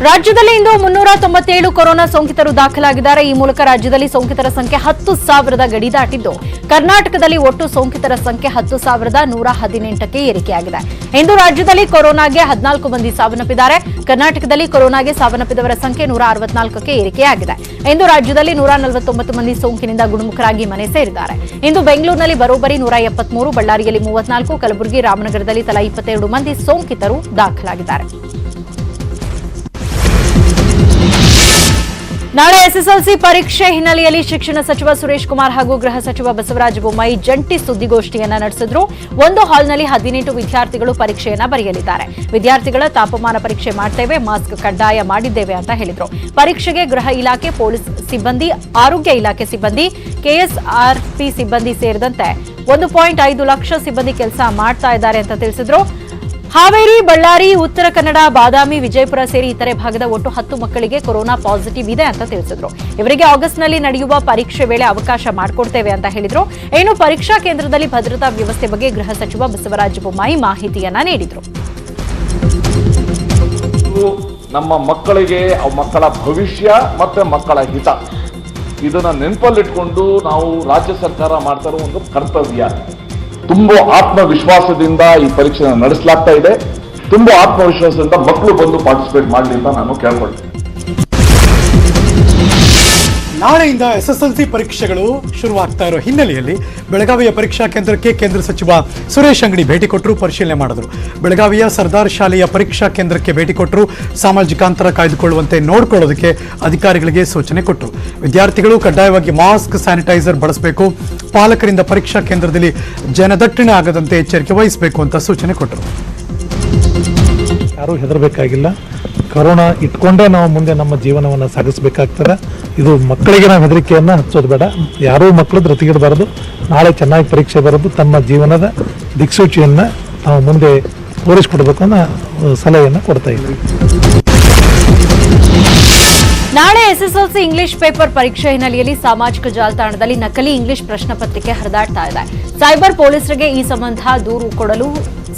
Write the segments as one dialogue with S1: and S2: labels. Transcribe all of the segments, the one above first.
S1: ರಾಜ್ಯದಲ್ಲಿ ಇಂದು 397 ಕೊರೋನಾ ಸೋಂಕಿತರು ದಾಖಲಾಗಿದ್ದಾರೆ. ಈ ಮೂಲಕ ರಾಜ್ಯದಲ್ಲಿ ಸೋಂಕಿತರ ಸಂಖ್ಯೆ 10,000 ಗಡಿ ದಾಟಿದ್ದು, ಕರ್ನಾಟಕದಲ್ಲಿ ಒಟ್ಟು ಸೋಂಕಿತರ ಸಂಖ್ಯೆ 10,118ಕ್ಕೆ ಏರಿಕೆಯಾಗಿದೆ. ಇಂದು ರಾಜ್ಯದಲ್ಲಿ ಕೊರೋನಾಗೆ 14 ಮಂದಿ ಸಾವನ್ನಪ್ಪಿದ್ದಾರೆ. ಕರ್ನಾಟಕದಲ್ಲಿ ಕೊರೋನಾಗೆ ಸಾವನ್ನಪ್ಪಿದವರ ಸಂಖ್ಯೆ 164ಕ್ಕೆ ಏರಿಕೆಯಾಗಿದೆ. ಇಂದು ರಾಜ್ಯದಲ್ಲಿ 149 ಮಂದಿ ಸೋಂಕಿನಿಂದ ಗುಣಮುಖರಾಗಿ ಮನೆ ಸೇರಿದ್ದಾರೆ. ಇಂದು ಬೆಂಗಳೂರಿನಲ್ಲಿ ಬರೋಬ್ಬರಿ 173, ಬಳ್ಳಾರಿಯಲ್ಲಿ 34, ಕಲಬುರಗಿ, ರಾಮನಗರದಲ್ಲಿ ತಲಾ 22 ಮಂದಿ ಸೋಂಕಿತರು ದಾಖಲಾಗಿದ್ದಾರೆ. ನಾಳೆ ಎಸ್ಎಸ್ಎಲ್ಸಿ ಪರೀಕ್ಷೆ ಹಿನ್ನೆಲೆಯಲ್ಲಿ ಶಿಕ್ಷಣ ಸಚಿವ ಸುರೇಶ್ ಕುಮಾರ್ ಹಾಗೂ ಗೃಹ ಸಚಿವ ಬಸವರಾಜ ಬೊಮ್ಮಾಯಿ ಜಂಟಿ ಸುದ್ದಿಗೋಷ್ಠಿಯನ್ನ ನಡೆಸಿದ್ರು. ಒಂದು ಹಾಲ್ನಲ್ಲಿ 18 ವಿದ್ಯಾರ್ಥಿಗಳು ಪರೀಕ್ಷೆಯನ್ನ ಬರೆಯಲಿದ್ದಾರೆ. ವಿದ್ಯಾರ್ಥಿಗಳ ತಾಪಮಾನ ಪರೀಕ್ಷೆ ಮಾಡ್ತೇವೆ, ಮಾಸ್ಕ್ ಕಡ್ಡಾಯ ಮಾಡಿದ್ದೇವೆ ಅಂತ ಹೇಳಿದ್ರು. ಪರೀಕ್ಷೆಗೆ ಗೃಹ ಇಲಾಖೆ, ಪೊಲೀಸ್ ಸಿಬ್ಬಂದಿ, ಆರೋಗ್ಯ ಇಲಾಖೆ ಸಿಬ್ಬಂದಿ, ಕೆಎಸ್ಆರ್ಪಿ ಸಿಬ್ಬಂದಿ ಸೇರಿದಂತೆ 1.5 ಲಕ್ಷ ಸಿಬ್ಬಂದಿ ಕೆಲಸ ಮಾಡ್ತಾ ಇದ್ದಾರೆ ಅಂತ ತಿಳಿಸಿದ್ರು. ಹಾವೇರಿ, ಬಳ್ಳಾರಿ, ಉತ್ತರ ಕನ್ನಡ, ಬಾದಾಮಿ, ವಿಜಯಪುರ ಸೇರಿ ಇತರೆ ಭಾಗದ ಒಟ್ಟು 10 ಮಕ್ಕಳಿಗೆ ಕೊರೋನಾ ಪಾಸಿಟಿವ್ ಇದೆ ಅಂತ ತಿಳಿಸಿದ್ರು. ಇವರಿಗೆ ಆಗಸ್ಟ್ನಲ್ಲಿ ನಡೆಯುವ ಪರೀಕ್ಷೆ ವೇಳೆ ಅವಕಾಶ ಮಾಡಿಕೊಡ್ತೇವೆ ಅಂತ ಹೇಳಿದ್ರು. ಇನ್ನು ಪರೀಕ್ಷಾ ಕೇಂದ್ರದಲ್ಲಿ ಭದ್ರತಾ ವ್ಯವಸ್ಥೆ ಬಗ್ಗೆ ಗೃಹ ಸಚಿವ ಬಸವರಾಜ ಬೊಮ್ಮಾಯಿ ಮಾಹಿತಿಯನ್ನ ನೀಡಿದ್ರು.
S2: ನಮ್ಮ ಮಕ್ಕಳಿಗೆ ಮಕ್ಕಳ ಭವಿಷ್ಯ ಮತ್ತೆ ಮಕ್ಕಳ ಹಿತ ಇದನ್ನ ನೆನಪಲ್ಲಿಟ್ಕೊಂಡು ನಾವು ರಾಜ್ಯ ಸರ್ಕಾರ ಮಾಡ್ತಾ ಇರೋ ಒಂದು ಕರ್ತವ್ಯ. ತುಂಬಾ ಆತ್ಮವಿಶ್ವಾಸದಿಂದ ಈ ಪರೀಕ್ಷೆ ನಡೆಸಲಾಗ್ತಾ ಇದೆ. ತುಂಬಾ ಆತ್ಮವಿಶ್ವಾಸದಿಂದ ಮಕ್ಕಳು ಬಂದು ಪಾರ್ಟಿಸಿಪೇಟ್ ಮಾಡಲಿ ಅಂತ ನಾನು ಕೇಳ್ಕೊಳ್ತೀನಿ.
S3: ನಾಳೆಯಿಂದ ಎಸ್ಎಸ್ಎಲ್ಸಿ ಪರೀಕ್ಷೆಗಳು ಶುರುವಾಗ್ತಾ ಇರೋ ಹಿನ್ನೆಲೆಯಲ್ಲಿ ಬೆಳಗಾವಿಯ ಪರೀಕ್ಷಾ ಕೇಂದ್ರಕ್ಕೆ ಕೇಂದ್ರ ಸಚಿವ ಸುರೇಶ್ ಅಂಗಡಿ ಭೇಟಿ ಕೊಟ್ಟರು, ಪರಿಶೀಲನೆ ಮಾಡಿದ್ರು. ಬೆಳಗಾವಿಯ ಸರ್ದಾರ್ ಶಾಲೆಯ ಪರೀಕ್ಷಾ ಕೇಂದ್ರಕ್ಕೆ ಭೇಟಿ ಕೊಟ್ಟರು. ಸಾಮಾಜಿಕ ಅಂತರ ಕಾಯ್ದುಕೊಳ್ಳುವಂತೆ ನೋಡಿಕೊಳ್ಳೋದಕ್ಕೆ ಅಧಿಕಾರಿಗಳಿಗೆ ಸೂಚನೆ ಕೊಟ್ಟರು. ವಿದ್ಯಾರ್ಥಿಗಳು ಕಡ್ಡಾಯವಾಗಿ ಮಾಸ್ಕ್, ಸ್ಯಾನಿಟೈಸರ್ ಬಳಸಬೇಕು. ಪಾಲಕರಿಂದ ಪರೀಕ್ಷಾ ಕೇಂದ್ರದಲ್ಲಿ ಜನದಟ್ಟಣೆ ಆಗದಂತೆ ಎಚ್ಚರಿಕೆ ವಹಿಸಬೇಕು ಅಂತ ಸೂಚನೆ ಕೊಟ್ಟರು.
S4: ಯಾರೂ ಹೆದರಬೇಕಾಗಿಲ್ಲ. ಕೊರೋನಾ ಇಟ್ಕೊಂಡೇ ನಾವು ಮುಂದೆ ನಮ್ಮ ಜೀವನವನ್ನು ಸಾಗಿಸಬೇಕಾಗ್ತದೆ. ಇದು ಮಕ್ಕಳಿಗೆ ನಾವು ಹೆದರಿಕೆಯನ್ನು ಹಚ್ಚೋದು ಬೇಡ. ಯಾರೂ ಮಕ್ಕಳು ಧೃತಿಗಿಡಬಾರದು. ನಾಳೆ ಚೆನ್ನಾಗಿ ಪರೀಕ್ಷೆ ಬರೋದು ತಮ್ಮ ಜೀವನದ ದಿಕ್ಸೂಚಿಯನ್ನು ನಾವು ಮುಂದೆ ತೋರಿಸ್ಕೊಡ್ಬೇಕು ಅನ್ನೋ ಸಲಹೆಯನ್ನು ಕೊಡ್ತಾ ಇದ್ದೀವಿ.
S1: ನಾಳೆ ಎಸ್ಎಸ್ಎಲ್ಸಿ ಇಂಗ್ಲಿಷ್ ಪೇಪರ್ ಪರೀಕ್ಷೆ ಹಿನ್ನೆಲೆಯಲ್ಲಿ ಸಾಮಾಜಿಕ ಜಾಲತಾಣದಲ್ಲಿ ನಕಲಿ ಇಂಗ್ಲಿಷ್ ಪ್ರಶ್ನೆ ಪತ್ರಿಕೆ ಹರಿದಾಡ್ತಾ ಇದೆ. ಸೈಬರ್ ಪೊಲೀಸರಿಗೆ ಈ ಸಂಬಂಧ ದೂರು ಕೊಡಲು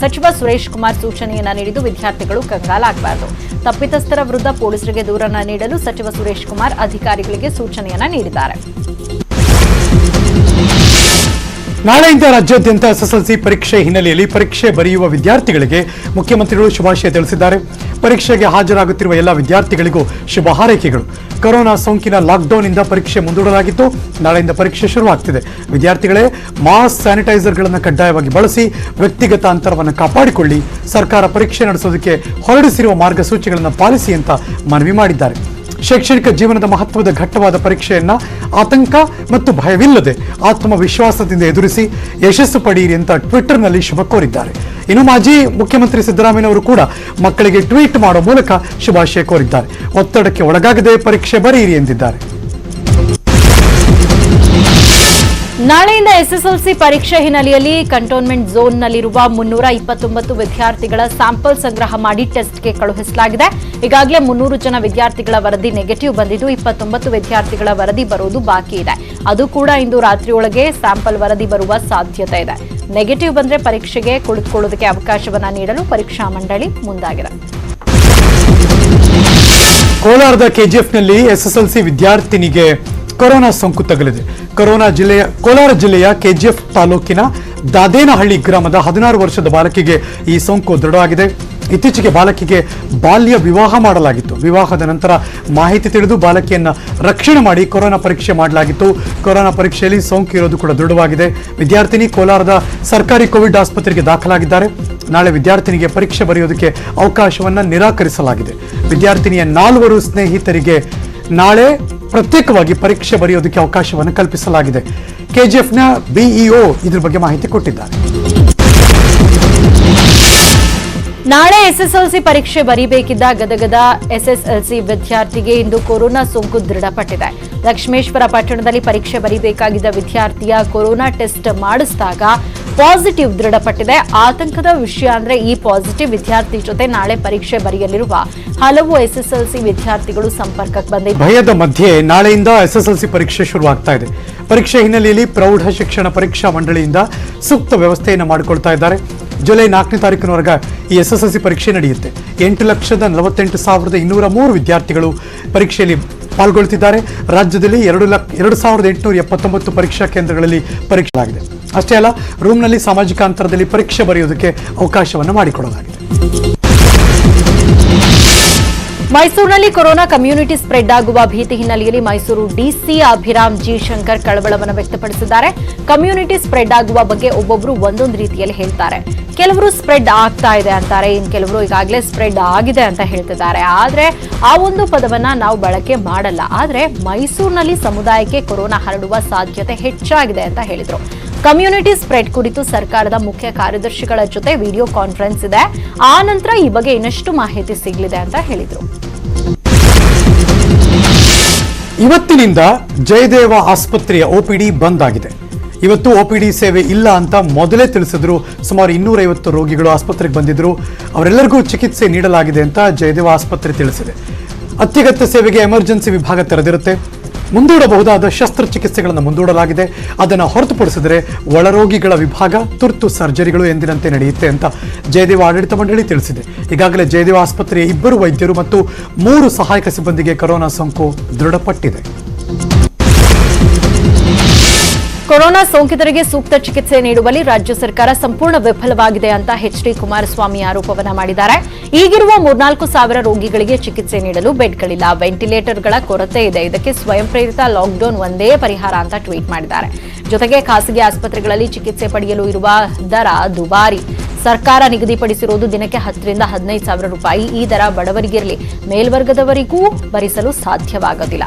S1: ಸಚಿವ ಸುರೇಶ್ ಕುಮಾರ್ ಸೂಚನೆಯನ್ನ ನೀಡಿದ್ದು, ವಿದ್ಯಾರ್ಥಿಗಳು ಕಂಗಾಲಾಗಬಾರದು. ತಪ್ಪಿತಸ್ಥರ ವಿರುದ್ಧ ಪೊಲೀಸರಿಗೆ ದೂರನ್ನ ನೀಡಲು ಸಚಿವ ಸುರೇಶ್ ಕುಮಾರ್ ಅಧಿಕಾರಿಗಳಿಗೆ ಸೂಚನೆಯನ್ನ ನೀಡಿದ್ದಾರೆ.
S3: ನಾಳೆಯಿಂದ ರಾಜ್ಯಾದ್ಯಂತ ಎಸ್ಎಸ್ಎಲ್ಸಿ ಪರೀಕ್ಷೆ ಹಿನ್ನೆಲೆಯಲ್ಲಿ ಪರೀಕ್ಷೆ ಬರೆಯುವ ವಿದ್ಯಾರ್ಥಿಗಳಿಗೆ ಮುಖ್ಯಮಂತ್ರಿಗಳು ಶುಭಾಶಯ ತಿಳಿಸಿದ್ದಾರೆ. ಪರೀಕ್ಷೆಗೆ ಹಾಜರಾಗುತ್ತಿರುವ ಎಲ್ಲ ವಿದ್ಯಾರ್ಥಿಗಳಿಗೂ ಶುಭ ಹಾರೈಕೆಗಳು. ಕೊರೋನಾ ಸೋಂಕಿನ ಲಾಕ್ಡೌನ್ನಿಂದ ಪರೀಕ್ಷೆ ಮುಂದೂಡಲಾಗಿತ್ತು. ನಾಳೆಯಿಂದ ಪರೀಕ್ಷೆ ಶುರುವಾಗ್ತಿದೆ. ವಿದ್ಯಾರ್ಥಿಗಳೇ ಮಾಸ್ಕ್, ಸ್ಯಾನಿಟೈಸರ್ಗಳನ್ನು ಕಡ್ಡಾಯವಾಗಿ ಬಳಸಿ, ವ್ಯಕ್ತಿಗತ ಅಂತರವನ್ನು ಕಾಪಾಡಿಕೊಳ್ಳಿ. ಸರ್ಕಾರ ಪರೀಕ್ಷೆ ನಡೆಸೋದಕ್ಕೆ ಹೊರಡಿಸಿರುವ ಮಾರ್ಗಸೂಚಿಗಳನ್ನು ಪಾಲಿಸಿ ಅಂತ ಮನವಿ ಮಾಡಿದ್ದಾರೆ. ಶೈಕ್ಷಣಿಕ ಜೀವನದ ಮಹತ್ವದ ಘಟ್ಟವಾದ ಪರೀಕ್ಷೆಯನ್ನ ಆತಂಕ ಮತ್ತು ಭಯವಿಲ್ಲದೆ ಆತ್ಮವಿಶ್ವಾಸದಿಂದ ಎದುರಿಸಿ ಯಶಸ್ಸು ಪಡೆಯಿರಿ ಅಂತ ಟ್ವಿಟರ್ನಲ್ಲಿ ಶುಭ ಕೋರಿದ್ದಾರೆ. ಇನ್ನು ಮಾಜಿ ಮುಖ್ಯಮಂತ್ರಿ ಸಿದ್ದರಾಮಯ್ಯನವರು ಕೂಡ ಮಕ್ಕಳಿಗೆ ಟ್ವೀಟ್ ಮಾಡೋ ಮೂಲಕ ಶುಭಾಶಯ ಕೋರಿದ್ದಾರೆ. ಒತ್ತಡಕ್ಕೆ ಒಳಗಾಗದೆ ಪರೀಕ್ಷೆ ಬರೆಯಿರಿ ಎಂದಿದ್ದಾರೆ.
S1: ನಾಳೆಯಿಂದ ಎಸ್ಎಸ್ಎಲ್ಸಿ ಪರೀಕ್ಷೆ ಹಿನ್ನೆಲೆಯಲ್ಲಿ ಕಂಟೋನ್ಮೆಂಟ್ ಝೋನ್ನಲ್ಲಿರುವ 329 ವಿದ್ಯಾರ್ಥಿಗಳ ಸ್ಯಾಂಪಲ್ ಸಂಗ್ರಹ ಮಾಡಿ ಟೆಸ್ಟ್ಗೆ ಕಳುಹಿಸಲಾಗಿದೆ. ಈಗಾಗಲೇ 300 ಜನ ವಿದ್ಯಾರ್ಥಿಗಳ ವರದಿ ನೆಗೆಟಿವ್ ಬಂದಿದ್ದು, 29 ವಿದ್ಯಾರ್ಥಿಗಳ ವರದಿ ಬರುವುದು ಬಾಕಿ ಇದೆ. ಅದು ಕೂಡ ಇಂದು ರಾತ್ರಿಯೊಳಗೆ ಸ್ಯಾಂಪಲ್ ವರದಿ ಬರುವ ಸಾಧ್ಯತೆ ಇದೆ. ನೆಗೆಟಿವ್ ಬಂದರೆ ಪರೀಕ್ಷೆಗೆ ಕುಳಿತುಕೊಳ್ಳೋದಕ್ಕೆ ಅವಕಾಶವನ್ನ ನೀಡಲು ಪರೀಕ್ಷಾ ಮಂಡಳಿ ಮುಂದಾಗಿದೆ.
S3: ಕೋಲಾರದ ಕೆಜಿಎಫ್ನಲ್ಲಿ ಎಸ್ಎಸ್ಎಲ್ಸಿ ವಿದ್ಯಾರ್ಥಿನಿಗೆ ಕೊರೋನಾ ಸೋಂಕು ತಗುಲಿದೆ. ಕೋಲಾರ ಜಿಲ್ಲೆಯ ಕೆಜಿಎಫ್ ತಾಲೂಕಿನ ದಾದೇನಹಳ್ಳಿ ಗ್ರಾಮದ 16 ವರ್ಷದ ಬಾಲಕಿಗೆ ಈ ಸೋಂಕು ದೃಢವಾಗಿದೆ. ಇತ್ತೀಚೆಗೆ ಬಾಲಕಿಗೆ ಬಾಲ್ಯ ವಿವಾಹ ಮಾಡಲಾಗಿತ್ತು. ವಿವಾಹದ ನಂತರ ಮಾಹಿತಿ ತಿಳಿದು ಬಾಲಕಿಯನ್ನ ರಕ್ಷಣೆ ಮಾಡಿ ಕೊರೋನಾ ಪರೀಕ್ಷೆ ಮಾಡಲಾಗಿತ್ತು. ಕೊರೋನಾ ಪರೀಕ್ಷೆಯಲ್ಲಿ ಸೋಂಕು ಇರೋದು ಕೂಡ ದೃಢವಾಗಿದೆ. ವಿದ್ಯಾರ್ಥಿನಿ ಕೋಲಾರದ ಸರ್ಕಾರಿ ಕೋವಿಡ್ ಆಸ್ಪತ್ರೆಗೆ ದಾಖಲಾಗಿದ್ದಾರೆ. ನಾಳೆ ವಿದ್ಯಾರ್ಥಿನಿಗೆ ಪರೀಕ್ಷೆ ಬರೆಯೋದಕ್ಕೆ ಅವಕಾಶವನ್ನ ನಿರಾಕರಿಸಲಾಗಿದೆ. ವಿದ್ಯಾರ್ಥಿನಿಯ 4 ಸ್ನೇಹಿತರಿಗೆ ನಾಳೆ ಪ್ರತ್ಯೇಕವಾಗಿ ಪರೀಕ್ಷೆ ಬರೆಯೋದಕ್ಕೆ ಅವಕಾಶವನ್ನು ಕಲ್ಪಿಸಲಾಗಿದೆ. ಕೆಜಿಎಫ್ನ ಬಿಇಒ ಇದ್ರ ಬಗ್ಗೆ ಮಾಹಿತಿ ಕೊಟ್ಟಿದ್ದಾರೆ.
S1: ನಾಳೆ ಎಸ್ಎಸ್ಎಲ್ಸಿ ಪರೀಕ್ಷೆ ಬರೀಬೇಕಿದ್ದ ಗದಗದ ಎಸ್ಎಸ್ಎಲ್ಸಿ ವಿದ್ಯಾರ್ಥಿಗೆ ಇಂದು ಕೊರೋನಾ ಸೋಂಕು ದೃಢಪಟ್ಟಿದೆ. ಲಕ್ಷ್ಮೇಶ್ವರ ಪಟ್ಟಣದಲ್ಲಿ ಪರೀಕ್ಷೆ ಬರೀಬೇಕಾಗಿದ್ದ ವಿದ್ಯಾರ್ಥಿಯ ಕೊರೋನಾ ಟೆಸ್ಟ್ ಮಾಡಿಸಿದಾಗ ಪಾಸಿಟಿವ್ ದೃಢಪಟ್ಟಿದೆ. ಆತಂಕದ ವಿಷಯ ಅಂದ್ರೆ ಈ ಪಾಸಿಟಿವ್ ವಿದ್ಯಾರ್ಥಿ ಜೊತೆ ನಾಳೆ ಪರೀಕ್ಷೆ ಬರೆಯಲಿರುವ ಹಲವು ಎಸ್ಎಸ್ಎಲ್ಸಿ ವಿದ್ಯಾರ್ಥಿಗಳು ಸಂಪರ್ಕಕ್ಕೆ ಬಂದಿದ್ದಾರೆ.
S3: ಭಯದ ಮಧ್ಯೆ ನಾಳೆಯಿಂದ ಎಸ್ಎಸ್ಎಲ್ಸಿ ಪರೀಕ್ಷೆ ಶುರುವಾಗ್ತಾ ಇದೆ. ಪರೀಕ್ಷೆ ಹಿನ್ನೆಲೆಯಲ್ಲಿ ಪ್ರೌಢ ಶಿಕ್ಷಣ ಪರೀಕ್ಷಾ ಮಂಡಳಿಯಿಂದ ಸೂಕ್ತ ವ್ಯವಸ್ಥೆಯನ್ನು ಮಾಡಿಕೊಳ್ತಾ ಇದ್ದಾರೆ. ಜುಲೈ 4ನೇ ತಾರೀಕಿನವರೆಗೆ ಈ SSLC ಪರೀಕ್ಷೆ ನಡೆಯುತ್ತೆ. 8,48,203 ವಿದ್ಯಾರ್ಥಿಗಳು ಪರೀಕ್ಷೆಯಲ್ಲಿ ಪಾಲ್ಗೊಳ್ತಿದ್ದಾರೆ. ರಾಜ್ಯದಲ್ಲಿ 2,879 ಪರೀಕ್ಷಾ ಕೇಂದ್ರಗಳಲ್ಲಿ ಪರೀಕ್ಷೆಯಾಗಿದೆ. ಅಷ್ಟೇ ಅಲ್ಲ, ರೂಮ್ನಲ್ಲಿ ಸಾಮಾಜಿಕ ಅಂತರದಲ್ಲಿ ಪರೀಕ್ಷೆ ಬರೆಯೋದಕ್ಕೆ ಅವಕಾಶವನ್ನು ಮಾಡಿಕೊಡಲಾಗಿದೆ.
S1: ಮೈಸೂರಿನಲ್ಲಿ ಕೊರೋನಾ ಕಮ್ಯುನಿಟಿ ಸ್ಪ್ರೆಡ್ ಆಗುವ ಭೀತಿ ಹಿನ್ನೆಲೆಯಲ್ಲಿ ಮೈಸೂರು ಡಿಸಿ ಅಭಿರಾಮ್ ಜಿ ಶಂಕರ್ ಕಳವಳವನ್ನು ವ್ಯಕ್ತಪಡಿಸಿದ್ದಾರೆ. ಕಮ್ಯುನಿಟಿ ಸ್ಪ್ರೆಡ್ ಆಗುವ ಬಗ್ಗೆ ಒಬ್ಬೊಬ್ರು ಒಂದೊಂದು ರೀತಿಯಲ್ಲಿ ಹೇಳ್ತಾರೆ. ಕೆಲವರು ಸ್ಪ್ರೆಡ್ ಆಗ್ತಾ ಇದೆ ಅಂತಾರೆ, ಇನ್ನು ಕೆಲವರು ಈಗಾಗಲೇ ಸ್ಪ್ರೆಡ್ ಆಗಿದೆ ಅಂತ ಹೇಳ್ತಿದ್ದಾರೆ. ಆದ್ರೆ ಆ ಒಂದು ಪದವನ್ನ ನಾವು ಬಳಕೆ ಮಾಡಲ್ಲ. ಆದ್ರೆ ಮೈಸೂರಿನಲ್ಲಿ ಸಮುದಾಯಕ್ಕೆ ಕೊರೋನಾ ಹರಡುವ ಸಾಧ್ಯತೆ ಹೆಚ್ಚಾಗಿದೆ ಅಂತ ಹೇಳಿದ್ರು. ಕಮ್ಯುನಿಟಿ ಸ್ಪ್ರೆಡ್ ಕುರಿತು ಸರ್ಕಾರದ ಮುಖ್ಯ ಕಾರ್ಯದರ್ಶಿಗಳ ಜೊತೆ ವಿಡಿಯೋ ಕಾನ್ಫರೆನ್ಸ್ ಇದೆ. ಆ ನಂತರ ಈ ಬಗ್ಗೆ ಇನ್ನಷ್ಟು ಮಾಹಿತಿ ಸಿಗಲಿದೆ ಅಂತ ಹೇಳಿದ್ರು.
S3: ಇವತ್ತಿನಿಂದ ಜಯದೇವ ಆಸ್ಪತ್ರೆಯ OPD ಬಂದ್ ಆಗಿದೆ. ಇವತ್ತು OPD ಸೇವೆ ಇಲ್ಲ ಅಂತ ಮೊದಲೇ ತಿಳಿಸಿದ್ರು. ಸುಮಾರು 250 ರೋಗಿಗಳು ಆಸ್ಪತ್ರೆಗೆ ಬಂದಿದ್ರು. ಅವರೆಲ್ಲರಿಗೂ ಚಿಕಿತ್ಸೆ ನೀಡಲಾಗಿದೆ ಅಂತ ಜಯದೇವ ಆಸ್ಪತ್ರೆ ತಿಳಿಸಿದೆ. ಅತ್ಯಗತ್ಯ ಸೇವೆಗೆ ಎಮರ್ಜೆನ್ಸಿ ವಿಭಾಗ ತೆರೆದಿರುತ್ತೆ. ಮುಂದೂಡಬಹುದಾದ ಶಸ್ತ್ರಚಿಕಿತ್ಸೆಗಳನ್ನು ಮುಂದೂಡಲಾಗಿದೆ. ಅದನ್ನು ಹೊರತುಪಡಿಸಿದರೆ ಒಳರೋಗಿಗಳ ವಿಭಾಗ, ತುರ್ತು ಸರ್ಜರಿಗಳು ಎಂದಿನಂತೆ ನಡೆಯುತ್ತೆ ಅಂತ ಜಯದೇವ ಆಡಳಿತ ಮಂಡಳಿ ತಿಳಿಸಿದೆ. ಈಗಾಗಲೇ ಜಯದೇವ ಆಸ್ಪತ್ರೆಯ 2 ವೈದ್ಯರು ಮತ್ತು 3 ಸಹಾಯಕ ಸಿಬ್ಬಂದಿಗೆ ಕೊರೋನಾ ಸೋಂಕು ದೃಢಪಟ್ಟಿದೆ.
S1: ಕೊರೋನಾ ಸೋಂಕಿತರಿಗೆ ಸೂಕ್ತ ಚಿಕಿತ್ಸೆ ನೀಡುವಲ್ಲಿ ರಾಜ್ಯ ಸರ್ಕಾರ ಸಂಪೂರ್ಣ ವಿಫಲವಾಗಿದೆ ಅಂತ HD ಕುಮಾರಸ್ವಾಮಿ ಆರೋಪವನ್ನ ಮಾಡಿದ್ದಾರೆ. ಈಗಿರುವ 3,4,000 ರೋಗಿಗಳಿಗೆ ಚಿಕಿತ್ಸೆ ನೀಡಲು ಬೆಡ್ಗಳಿಲ್ಲ, ವೆಂಟಿಲೇಟರ್ಗಳ ಕೊರತೆ ಇದೆ. ಇದಕ್ಕೆ ಸ್ವಯಂ ಪ್ರೇರಿತ ಲಾಕ್ಡೌನ್ ಒಂದೇ ಪರಿಹಾರ ಅಂತ ಟ್ವೀಟ್ ಮಾಡಿದ್ದಾರೆ. ಜೊತೆಗೆ ಖಾಸಗಿ ಆಸ್ಪತ್ರೆಗಳಲ್ಲಿ ಚಿಕಿತ್ಸೆ ಪಡೆಯಲು ಇರುವ ದರ ದುಬಾರಿ. ಸರ್ಕಾರ ನಿಗದಿಪಡಿಸಿರುವುದು ದಿನಕ್ಕೆ 10,000 ರಿಂದ 15,000 ರೂಪಾಯಿ. ಈ ದರ ಬಡವರಿಗಿರಲಿ, ಮೇಲ್ವರ್ಗದವರಿಗೂ ಭರಿಸಲು ಸಾಧ್ಯವಾಗೋದಿಲ್ಲ.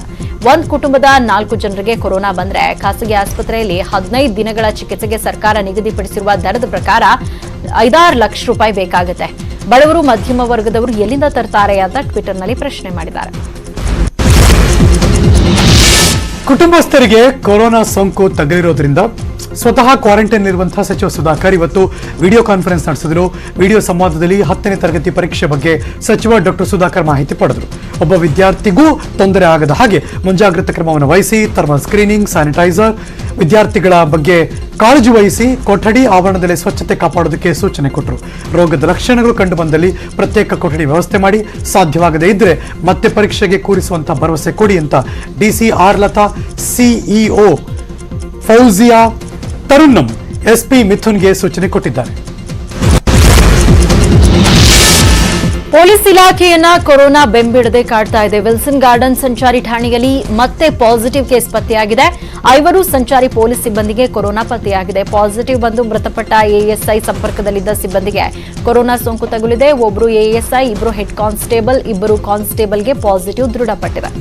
S1: ಒಂದು ಕುಟುಂಬದ 4 ಜನರಿಗೆ ಕೊರೋನಾ ಬಂದ್ರೆ ಖಾಸಗಿ ಆಸ್ಪತ್ರೆಯಲ್ಲಿ 15 ದಿನಗಳ ಚಿಕಿತ್ಸೆಗೆ ಸರ್ಕಾರ ನಿಗದಿಪಡಿಸಿರುವ ದರದ ಪ್ರಕಾರ 5-6 ಲಕ್ಷ ರೂಪಾಯಿ ಬೇಕಾಗುತ್ತೆ. ಬಡವರು, ಮಧ್ಯಮ ವರ್ಗದವರು ಎಲ್ಲಿಂದ ತರ್ತಾರೆ ಅಂತ ಟ್ವಿಟರ್ನಲ್ಲಿ ಪ್ರಶ್ನೆ ಮಾಡಿದ್ದಾರೆ.
S3: ಕುಟುಂಬಸ್ಥರಿಗೆ ಕೊರೋನಾ ಸೋಂಕು ತಗುಲಿರೋದ್ರಿಂದ ಸ್ವತಃ ಕ್ವಾರಂಟೈನ್ ಇರುವಂತಹ ಸಚಿವ ಸುಧಾಕರ್ ಇವತ್ತು ವಿಡಿಯೋ ಕಾನ್ಫರೆನ್ಸ್ ನಡೆಸಿದರು. ವಿಡಿಯೋ ಸಂವಾದದಲ್ಲಿ 10ನೇ ತರಗತಿ ಪರೀಕ್ಷೆ ಬಗ್ಗೆ ಸಚಿವ ಡಾಕ್ಟರ್ ಸುಧಾಕರ್ ಮಾಹಿತಿ ಪಡೆದರು. ಒಬ್ಬ ವಿದ್ಯಾರ್ಥಿಗೂ ತೊಂದರೆ ಆಗದ ಹಾಗೆ ಮುಂಜಾಗ್ರತಾ ಕ್ರಮವನ್ನು ವಹಿಸಿ ಥರ್ಮಲ್ ಸ್ಕ್ರೀನಿಂಗ್, ಸ್ಯಾನಿಟೈಸರ್, ವಿದ್ಯಾರ್ಥಿಗಳ ಬಗ್ಗೆ ಕಾಳಜಿ ವಹಿಸಿ ಕೊಠಡಿ ಆವರಣದಲ್ಲಿ ಸ್ವಚ್ಛತೆ ಕಾಪಾಡೋದಕ್ಕೆ ಸೂಚನೆ ಕೊಟ್ಟರು. ರೋಗದ ಲಕ್ಷಣಗಳು ಕಂಡು ಬಂದಲ್ಲಿ ಪ್ರತ್ಯೇಕ ಕೊಠಡಿ ವ್ಯವಸ್ಥೆ ಮಾಡಿ, ಸಾಧ್ಯವಾಗದೇ ಇದ್ರೆ ಮತ್ತೆ ಪರೀಕ್ಷೆಗೆ ಕೂರಿಸುವಂತ ಭರವಸೆ ಕೊಡಿ ಅಂತ DC R Latha, CEO Fouziya Tarannum, SP ಮಿಥುನ್ಗೆ ಸೂಚನೆ ಕೊಟ್ಟಿದ್ದಾರೆ.
S1: ಪೊಲೀಸ್ ಇಲಾಖೆಯನ್ನ ಕೊರೋನಾ ಬೆಂಬಿಡದೆ ಕಾಡ್ತಾ ಇದೆ. ವಿಲ್ಸನ್ ಗಾರ್ಡನ್ ಸಂಚಾರಿ ಠಾಣೆಯಲ್ಲಿ ಮತ್ತೆ ಪಾಸಿಟಿವ್ ಕೇಸ್ ಪತ್ತೆಯಾಗಿದೆ. 5 ಸಂಚಾರಿ ಪೊಲೀಸ್ ಸಿಬ್ಬಂದಿಗೆ ಕೊರೋನಾ ಪತ್ತೆಯಾಗಿದೆ. ಪಾಸಿಟಿವ್ ಬಂದು ಮೃತಪಟ್ಟ ASI ಸಂಪರ್ಕದಲ್ಲಿದ್ದ ಸಿಬ್ಬಂದಿಗೆ ಕೊರೋನಾ ಸೋಂಕು ತಗುಲಿದೆ. ಒಬ್ಬರು ASI, 2 ಹೆಡ್ ಕಾನ್ಸ್ಟೇಬಲ್, 2 ಕಾನ್ಸ್ಟೇಬಲ್ಗೆ ಪಾಸಿಟಿವ್ ದೃಢಪಟ್ಟಿದೆ.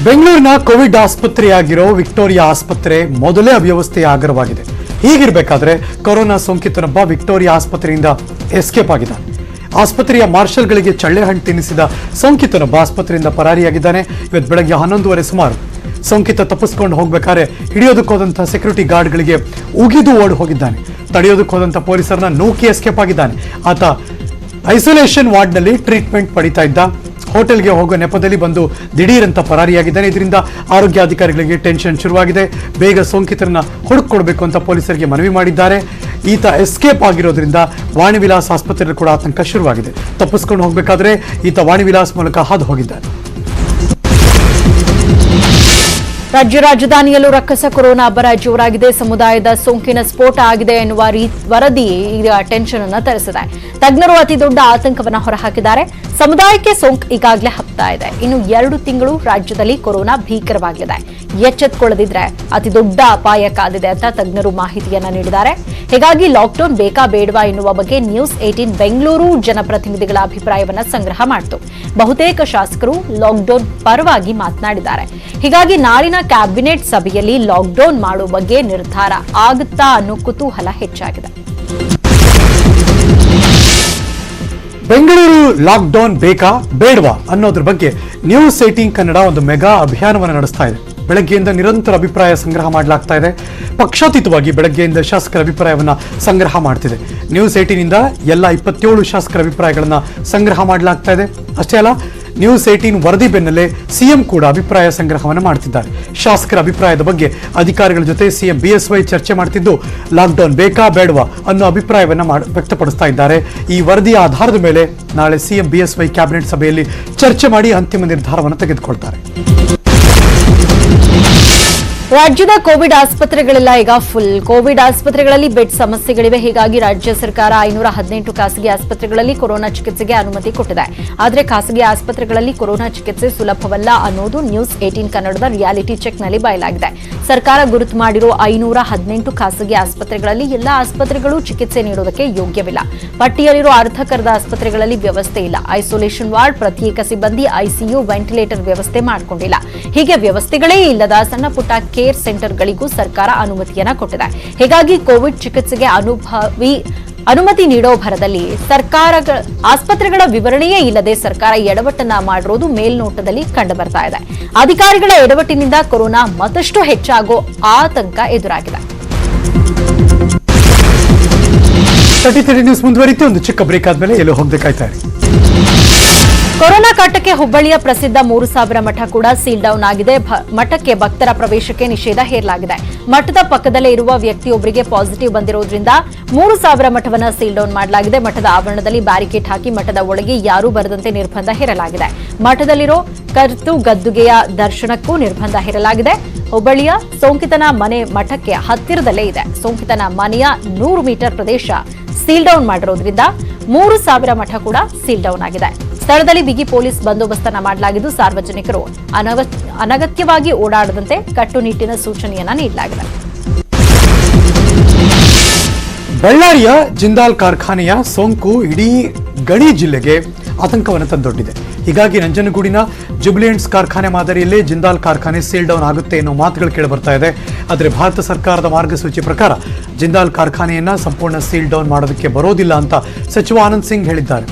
S3: ಬೆಂಗಳೂರಿನ ಕೋವಿಡ್ ಆಸ್ಪತ್ರೆಯಾಗಿರೋ ವಿಕ್ಟೋರಿಯಾ ಆಸ್ಪತ್ರೆ ಮೊದಲೇ ಅವ್ಯವಸ್ಥೆಯ ಆಗರವಾಗಿದೆ. ಹೀಗಿರಬೇಕಾದ್ರೆ ಕೊರೋನಾ ಸೋಂಕಿತನೊಬ್ಬ ವಿಕ್ಟೋರಿಯಾ ಆಸ್ಪತ್ರೆಯಿಂದ ಎಸ್ಕೇಪ್ ಆಗಿದ್ದಾನೆ. ಆಸ್ಪತ್ರೆಯ ಮಾರ್ಷಲ್ಗಳಿಗೆ ಚಳ್ಳೆ ಹಣ್ಣು ತಿನ್ನಿಸಿದ ಸೋಂಕಿತನೊಬ್ಬ ಆಸ್ಪತ್ರೆಯಿಂದ ಪರಾರಿಯಾಗಿದ್ದಾನೆ. ಇವತ್ತು ಬೆಳಗ್ಗೆ 11:15 ಸುಮಾರು ಸೋಂಕಿತ ತಪ್ಪಿಸ್ಕೊಂಡು ಹೋಗ್ಬೇಕಾದ್ರೆ ಹಿಡಿಯೋದಕ್ಕೆ ಹೋದಂತಹ ಸೆಕ್ಯೂರಿಟಿ ಗಾರ್ಡ್ಗಳಿಗೆ ಉಗಿದು ಓಡಿ ಹೋಗಿದ್ದಾನೆ. ತಡೆಯೋದಕ್ಕೆ ಹೋದಂತಹ ಪೊಲೀಸರನ್ನ ನೂಕಿ ಎಸ್ಕೇಪ್ ಆಗಿದ್ದಾನೆ. ಆತ ಐಸೋಲೇಷನ್ ವಾರ್ಡ್ನಲ್ಲಿ ಟ್ರೀಟ್ಮೆಂಟ್ ಪಡಿತಾ ಇದ್ದ. ಹೋಟೆಲ್ಗೆ ಹೋಗೋ ನೆಪದಲ್ಲಿ ಬಂದು ದಿಢೀರಂತ ಪರಾರಿಯಾಗಿದ್ದಾನೆ. ಇದರಿಂದ ಆರೋಗ್ಯಾಧಿಕಾರಿಗಳಿಗೆ ಟೆನ್ಷನ್ ಶುರುವಾಗಿದೆ. ಬೇಗ ಸೋಂಕಿತರನ್ನ ಹುಡುಕೊಡ್ಬೇಕು ಅಂತ ಪೊಲೀಸರಿಗೆ ಮನವಿ ಮಾಡಿದ್ದಾರೆ. ಈತ ಎಸ್ಕೇಪ್ ಆಗಿರೋದ್ರಿಂದ ವಾಣಿವಿಲಾಸ್ ಆಸ್ಪತ್ರೆಯಲ್ಲಿ ಕೂಡ ಆತಂಕ ಶುರುವಾಗಿದೆ. ತಪ್ಪಿಸ್ಕೊಂಡು ಹೋಗಬೇಕಾದ್ರೆ ಈತ ವಾಣಿವಿಲಾಸ್ ಮೂಲಕ ಹಾದು ಹೋಗಿದ್ದಾನೆ.
S1: ರಾಜ್ಯ ರಾಜಧಾನಿಯಲ್ಲೂ ರಕ್ಕಸ ಕೊರೋನಾ ಅಬ್ಬರ ಜೋರಾಗಿದೆ. ಸಮುದಾಯದ ಸೋಂಕಿನ ಸ್ಫೋಟ ಆಗಿದೆ ಎನ್ನುವ ವರದಿ ಈಗ ಟೆನ್ಷನ್ ಅನ್ನು ತರಿಸಿದೆ. ತಜ್ಞರು ಅತಿ ದೊಡ್ಡ ಆತಂಕವನ್ನು ಹೊರಹಾಕಿದ್ದಾರೆ. ಸಮುದಾಯಕ್ಕೆ ಸೋಂಕು ಈಗಾಗಲೇ ಹಬ್ತಾ ಇದೆ. ಇನ್ನು 2 ತಿಂಗಳು ರಾಜ್ಯದಲ್ಲಿ ಕೊರೋನಾ ಭೀಕರವಾಗಲಿದೆ. ಎಚ್ಚೆತ್ತುಕೊಳ್ಳದಿದ್ರೆ ಅತಿ ದೊಡ್ಡ ಅಪಾಯ ಕಾದಿದೆ ಅಂತ ತಜ್ಞರು ಮಾಹಿತಿಯನ್ನ ನೀಡಿದ್ದಾರೆ. ಹೀಗಾಗಿ ಲಾಕ್ಡೌನ್ ಬೇಕಾ ಬೇಡವಾ ಎನ್ನುವ ಬಗ್ಗೆ ನ್ಯೂಸ್ 18 ಬೆಂಗಳೂರು ಜನಪ್ರತಿನಿಧಿಗಳ ಅಭಿಪ್ರಾಯವನ್ನ ಸಂಗ್ರಹ ಮಾಡಿತು. ಬಹುತೇಕ ಶಾಸಕರು ಲಾಕ್ಡೌನ್ ಪರವಾಗಿ ಮಾತನಾಡಿದ್ದಾರೆ. ಹೀಗಾಗಿ ನಾಳಿನ ಕ್ಯಾಬಿನೆಟ್ ಸಭೆಯಲ್ಲಿ ಲಾಕ್ಡೌನ್ ಮಾಡುವ ಬಗ್ಗೆ ನಿರ್ಧಾರ ಆಗುತ್ತಾ ಅನ್ನೋ ಕುತೂಹಲ ಹೆಚ್ಚಾಗಿದೆ.
S3: ಬೆಂಗಳೂರು ಲಾಕ್ಡೌನ್ ಬೇಕಾ ಬೇಡವಾ ಅನ್ನೋದ್ರ ಬಗ್ಗೆ ನ್ಯೂಸ್ 18 ಕನ್ನಡ ಒಂದು ಮೆಗಾ ಅಭಿಯಾನವನ್ನು ನಡೆಸ್ತಾ ಇದೆ. ಬೆಳಗ್ಗೆಯಿಂದ ನಿರಂತರ ಅಭಿಪ್ರಾಯ ಸಂಗ್ರಹ ಮಾಡಲಾಗ್ತಾ ಇದೆ. ಪಕ್ಷಾತೀತವಾಗಿ ಬೆಳಗ್ಗೆಯಿಂದ ಶಾಸಕರ ಅಭಿಪ್ರಾಯವನ್ನ ಸಂಗ್ರಹ ಮಾಡ್ತಿದೆ. ನ್ಯೂಸ್ 18 ಇಂದ ಎಲ್ಲ 27 ಶಾಸಕರ ಅಭಿಪ್ರಾಯಗಳನ್ನ ಸಂಗ್ರಹ ಮಾಡಲಾಗ್ತಾ ಇದೆ. ಅಷ್ಟೇ ಅಲ್ಲ, ನ್ಯೂಸ್ 18 ವರದಿ ಬೆನ್ನಲ್ಲೇ ಸಿಎಂ ಕೂಡ ಅಭಿಪ್ರಾಯ ಸಂಗ್ರಹವನ್ನು ಮಾಡುತ್ತಿದ್ದಾರೆ. ಶಾಸಕರ ಅಭಿಪ್ರಾಯದ ಬಗ್ಗೆ ಅಧಿಕಾರಿಗಳ ಜೊತೆ ಸಿಎಂ ಬಿಎಸ್ವೈ ಚರ್ಚೆ ಮಾಡುತ್ತಿದ್ದು, ಲಾಕ್ಡೌನ್ ಬೇಕಾ ಬೇಡವಾ ಅನ್ನೋ ಅಭಿಪ್ರಾಯವನ್ನು ವ್ಯಕ್ತಪಡಿಸ್ತಾ ಇದ್ದಾರೆ. ಈ ವರದಿಯ ಆಧಾರದ ಮೇಲೆ ನಾಳೆ ಸಿಎಂ ಬಿಎಸ್ವೈ ಕ್ಯಾಬಿನೆಟ್ ಸಭೆಯಲ್ಲಿ ಚರ್ಚೆ ಮಾಡಿ ಅಂತಿಮ ನಿರ್ಧಾರವನ್ನು ತೆಗೆದುಕೊಳ್ತಾರೆ.
S1: ರಾಜ್ಯದ ಕೋವಿಡ್ ಆಸ್ಪತ್ರೆಗಳೆಲ್ಲ ಈಗ ಫುಲ್. ಕೋವಿಡ್ ಆಸ್ಪತ್ರೆಗಳಲ್ಲಿ ಬೆಡ್ ಸಮಸ್ಯೆಗಳಿವೆ. ಹೀಗಾಗಿ ರಾಜ್ಯ ಸರ್ಕಾರ 518 ಖಾಸಗಿ ಆಸ್ಪತ್ರೆಗಳಲ್ಲಿ ಕೊರೋನಾ ಚಿಕಿತ್ಸೆಗೆ ಅನುಮತಿ ಕೊಟ್ಟಿದೆ. ಆದರೆ ಖಾಸಗಿ ಆಸ್ಪತ್ರೆಗಳಲ್ಲಿ ಕೊರೋನಾ ಚಿಕಿತ್ಸೆ ಸುಲಭವಲ್ಲ ಅನ್ನೋದು ನ್ಯೂಸ್ 18 ಕನ್ನಡದ ರಿಯಾಲಿಟಿ ಚೆಕ್ನಲ್ಲಿ ಬಯಲಾಗಿದೆ. ಸರ್ಕಾರ ಗುರುತು ಮಾಡಿರೋ 518 ಖಾಸಗಿ ಆಸ್ಪತ್ರೆಗಳಲ್ಲಿ ಎಲ್ಲಾ ಆಸ್ಪತ್ರೆಗಳು ಚಿಕಿತ್ಸೆ ನೀಡುವುದಕ್ಕೆ ಯೋಗ್ಯವಿಲ್ಲ. ಪಟ್ಟಿಯಲ್ಲಿರೋ ಅರ್ಧಕರ್ಧ ಆಸ್ಪತ್ರೆಗಳಲ್ಲಿ ವ್ಯವಸ್ಥೆ ಇಲ್ಲ. ಐಸೋಲೇಷನ್ ವಾರ್ಡ್, ಪ್ರತ್ಯೇಕ ಸಿಬ್ಬಂದಿ, ಐಸಿಯು, ವೆಂಟಿಲೇಟರ್ ವ್ಯವಸ್ಥೆ ಮಾಡಿಕೊಂಡಿಲ್ಲ. ಹೀಗೆ ವ್ಯವಸ್ಥೆಗಳೇ ಇಲ್ಲದ ಸಣ್ಣ ಪುಟ್ಟ ಕೇರ್ ಸೆಂಟರ್ಗಳಿಗೂ ಸರ್ಕಾರ ಅನುಮತಿಯನ್ನ ಕೊಟ್ಟಿದೆ. ಹೀಗಾಗಿ ಕೋವಿಡ್ ಚಿಕಿತ್ಸೆಗೆ ಅನುಮತಿ ನೀಡೋ ಭರದಲ್ಲಿ ಆಸ್ಪತ್ರೆಗಳ ವಿವರಣೆಯೇ ಇಲ್ಲದೆ ಸರ್ಕಾರ ಎಡವಟ್ಟನ್ನ ಮಾಡಿರೋದು ಮೇಲ್ನೋಟದಲ್ಲಿ ಕಂಡು ಬರ್ತಾ ಇದೆ. ಅಧಿಕಾರಿಗಳ ಎಡವಟ್ಟಿನಿಂದ ಕೊರೋನಾ ಮತ್ತಷ್ಟು ಹೆಚ್ಚಾಗೋ ಆತಂಕ ಎದುರಾಗಿದೆ.
S3: 33 ನ್ಯೂಸ್ ಮುಂದುವರಿತು. ಒಂದು ಚಿಕ್ಕ ಬ್ರೇಕ್ ಆದ್ಮೇಲೆ ಎಲ್ಲೋ ಹೋಗಬೇಕಾಯ್ತಾ ಇದೆ.
S1: ಕೊರೋನಾ ಕಾಟಕ್ಕೆ ಹುಬ್ಬಳ್ಳಿಯ ಪ್ರಸಿದ್ಧ 3000 ಮಠ ಕೂಡ ಸೀಲ್ ಡೌನ್ ಆಗಿದೆ. ಮಠಕ್ಕೆ ಭಕ್ತರ ಪ್ರವೇಶಕ್ಕೆ ನಿಷೇಧ ಹೇರಲಾಗಿದೆ. ಮಠದ ಪಕ್ಕದಲ್ಲೇ ಇರುವ ವ್ಯಕ್ತಿಯೊಬ್ಬರಿಗೆ ಪಾಸಿಟಿವ್ ಬಂದಿರೋದ್ರಿಂದ 3000 ಮಠವನ್ನ ಸೀಲ್ ಡೌನ್ ಮಾಡಲಾಗಿದೆ. ಮಠದ ಆವರಣದಲ್ಲಿ ಬ್ಯಾರಿಕೇಡ್ ಹಾಕಿ ಮಠದ ಒಳಗೆ ಯಾರೂ ಬರದಂತೆ ನಿರ್ಬಂಧ ಹೇರಲಾಗಿದೆ. ಮಠದಲ್ಲಿರೋ ಕರ್ತು ಗದ್ದುಗೆಯ ದರ್ಶನಕ್ಕೂ ನಿರ್ಬಂಧ ಹೇರಲಾಗಿದೆ. ಹುಬ್ಬಳ್ಳಿಯ ಸೋಂಕಿತನ ಮನೆ ಮಠಕ್ಕೆ ಹತ್ತಿರದಲ್ಲೇ ಇದೆ. ಸೋಂಕಿತನ ಮನೆಯ 100 ಮೀಟರ್ ಪ್ರದೇಶ ಸೀಲ್ ಡೌನ್ ಮಾಡಿರೋದ್ರಿಂದ 3000 ಮಠ ಕೂಡ ಸೀಲ್ ಡೌನ್ ಆಗಿದೆ. ಸ್ಥಳದಲ್ಲಿ ಬಿಗಿ ಪೊಲೀಸ್ ಬಂದೋಬಸ್ತನ್ನ ಮಾಡಲಾಗಿದ್ದು, ಸಾರ್ವಜನಿಕರು ಅನಗತ್ಯವಾಗಿ ಓಡಾಡದಂತೆ ಕಟ್ಟುನಿಟ್ಟಿನ ಸೂಚನೆಯನ್ನ ನೀಡಲಾಗಿದೆ.
S3: ಬಳ್ಳಾರಿಯ ಜಿಂದಾಲ್ ಕಾರ್ಖಾನೆಯ ಸೋಂಕು ಇಡೀ ಗಡಿ ಜಿಲ್ಲೆಗೆ ಆತಂಕವನ್ನು ತಂದೊಡ್ಡಿದೆ. ಹೀಗಾಗಿ ನಂಜನಗೂಡಿನ ಜುಬಿಲಿಯಂಟ್ಸ್ ಕಾರ್ಖಾನೆ ಮಾದರಿಯಲ್ಲೇ ಜಿಂದಾಲ್ ಕಾರ್ಖಾನೆ ಸೀಲ್ ಡೌನ್ ಆಗುತ್ತೆ ಎನ್ನುವ ಮಾತುಗಳು ಕೇಳಿಬರ್ತಾ ಇದೆ. ಆದರೆ ಭಾರತ ಸರ್ಕಾರದ ಮಾರ್ಗಸೂಚಿ ಪ್ರಕಾರ ಜಿಂದಾಲ್ ಕಾರ್ಖಾನೆಯನ್ನ ಸಂಪೂರ್ಣ ಸೀಲ್ ಡೌನ್ ಮಾಡೋದಕ್ಕೆ ಬರೋದಿಲ್ಲ ಅಂತ ಸಚಿವ ಆನಂದ್ ಸಿಂಗ್ ಹೇಳಿದ್ದಾರೆ.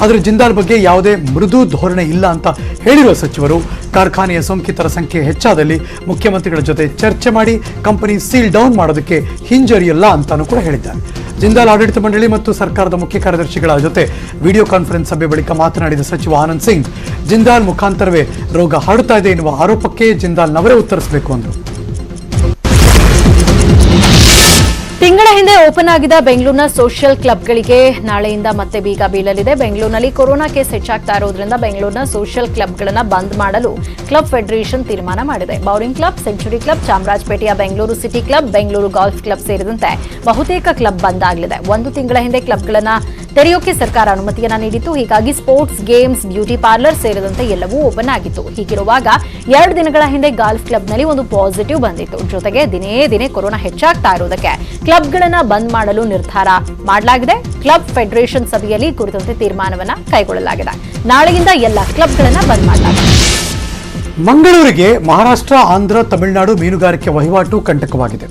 S3: ಆದರೆ ಜಿಂದಾಲ್ ಬಗ್ಗೆ ಯಾವುದೇ ಮೃದು ಧೋರಣೆ ಇಲ್ಲ ಅಂತ ಹೇಳಿರುವ ಸಚಿವರು ಕಾರ್ಖಾನೆಯ ಸೋಂಕಿತರ ಸಂಖ್ಯೆ ಹೆಚ್ಚಾದಲ್ಲಿ ಮುಖ್ಯಮಂತ್ರಿಗಳ ಜೊತೆ ಚರ್ಚೆ ಮಾಡಿ ಕಂಪನಿ ಸೀಲ್ ಡೌನ್ ಮಾಡೋದಕ್ಕೆ ಹಿಂಜರಿಯಲ್ಲ ಅಂತಾನೂ ಕೂಡ ಹೇಳಿದ್ದಾರೆ. ಜಿಂದಾಲ್ ಆಡಳಿತ ಮಂಡಳಿ ಮತ್ತು ಸರ್ಕಾರದ ಮುಖ್ಯ ಕಾರ್ಯದರ್ಶಿಗಳ ಜೊತೆ ವಿಡಿಯೋ ಕಾನ್ಫರೆನ್ಸ್ ಸಭೆ ಬಳಿಕ ಮಾತನಾಡಿದ ಸಚಿವ ಆನಂದ್ ಸಿಂಗ್, ಜಿಂದಾಲ್ ಮುಖಾಂತರವೇ ರೋಗ ಹರಡ್ತಾ ಇದೆ ಎನ್ನುವ ಆರೋಪಕ್ಕೆ ಜಿಂದಾಲ್ನವರೇ ಉತ್ತರಿಸಬೇಕು ಅಂದರು.
S1: ತಿಂಗಳ ಹಿಂದೆ ಓಪನ್ ಆಗಿದ್ದ ಬೆಂಗಳೂರಿನ ಸೋಷಿಯಲ್ ಕ್ಲಬ್ಗಳಿಗೆ ನಾಳೆಯಿಂದ ಮತ್ತೆ ಬೀಗ ಬೀಳಲಿದೆ. ಬೆಂಗಳೂರಿನಲ್ಲಿ ಕೊರೋನಾ ಕೇಸ್ ಹೆಚ್ಚಾಗ್ತಾ ಇರೋದ್ರಿಂದ ಬೆಂಗಳೂರಿನ ಸೋಷಿಯಲ್ ಕ್ಲಬ್ಗಳನ್ನು ಬಂದ್ ಮಾಡಲು ಕ್ಲಬ್ ಫೆಡರೇಷನ್ ತೀರ್ಮಾನ ಮಾಡಿದೆ. ಬೌರಿಂಗ್ ಕ್ಲಬ್, ಸೆಂಚುರಿ ಕ್ಲಬ್, ಚಾಮರಾಜಪೇಟೆಯ Bengaluru city club, Bengaluru golf club ಸೇರಿದಂತೆ ಬಹುತೇಕ ಕ್ಲಬ್ ಬಂದ್ ಆಗಲಿದೆ. 1 ತಿಂಗಳ ಹಿಂದೆ ಕ್ಲಬ್ಗಳನ್ನು ತೆರೆಯೋಕೆ ಸರ್ಕಾರ ಅನುಮತಿಯನ್ನ ನೀಡಿತ್ತು. ಹೀಗಾಗಿ ಸ್ಪೋರ್ಟ್ಸ್, ಗೇಮ್ಸ್, ಬ್ಯೂಟಿ ಪಾರ್ಲರ್ ಸೇರಿದಂತೆ ಎಲ್ಲವೂ ಓಪನ್ ಆಗಿತ್ತು. ಹೀಗಿರುವಾಗ 2 ದಿನಗಳ ಹಿಂದೆ ಗಾಲ್ಫ್ ಕ್ಲಬ್ನಲ್ಲಿ ಒಂದು ಪಾಸಿಟಿವ್ ಬಂದಿತ್ತು. ಜೊತೆಗೆ ದಿನೇ ಕೊರೋನಾ ಹೆಚ್ಚಾಗ್ತಾ ಇರುವುದಕ್ಕೆ ಕ್ಲಬ್ಗಳನ್ನ ಬಂದ್ ಮಾಡಲು ನಿರ್ಧಾರ ಮಾಡಲಾಗಿದೆ. ಕ್ಲಬ್ ಫೆಡರೇಷನ್ ಸಭೆಯಲ್ಲಿ ಕುರಿತಂತೆ ತೀರ್ಮಾನವನ್ನ ಕೈಗೊಳ್ಳಲಾಗಿದೆ. ನಾಳೆಯಿಂದ ಎಲ್ಲ ಕ್ಲಬ್ಗಳನ್ನ ಬಂದ್ ಮಾಡಲಾಗಿದೆ.
S3: ಮಂಗಳೂರಿಗೆ ಮಹಾರಾಷ್ಟ್ರ, ಆಂಧ್ರ, ತಮಿಳುನಾಡು ಮೀನುಗಾರಿಕೆ ವಹಿವಾಟು ಕಂಟಕವಾಗಿದೆ.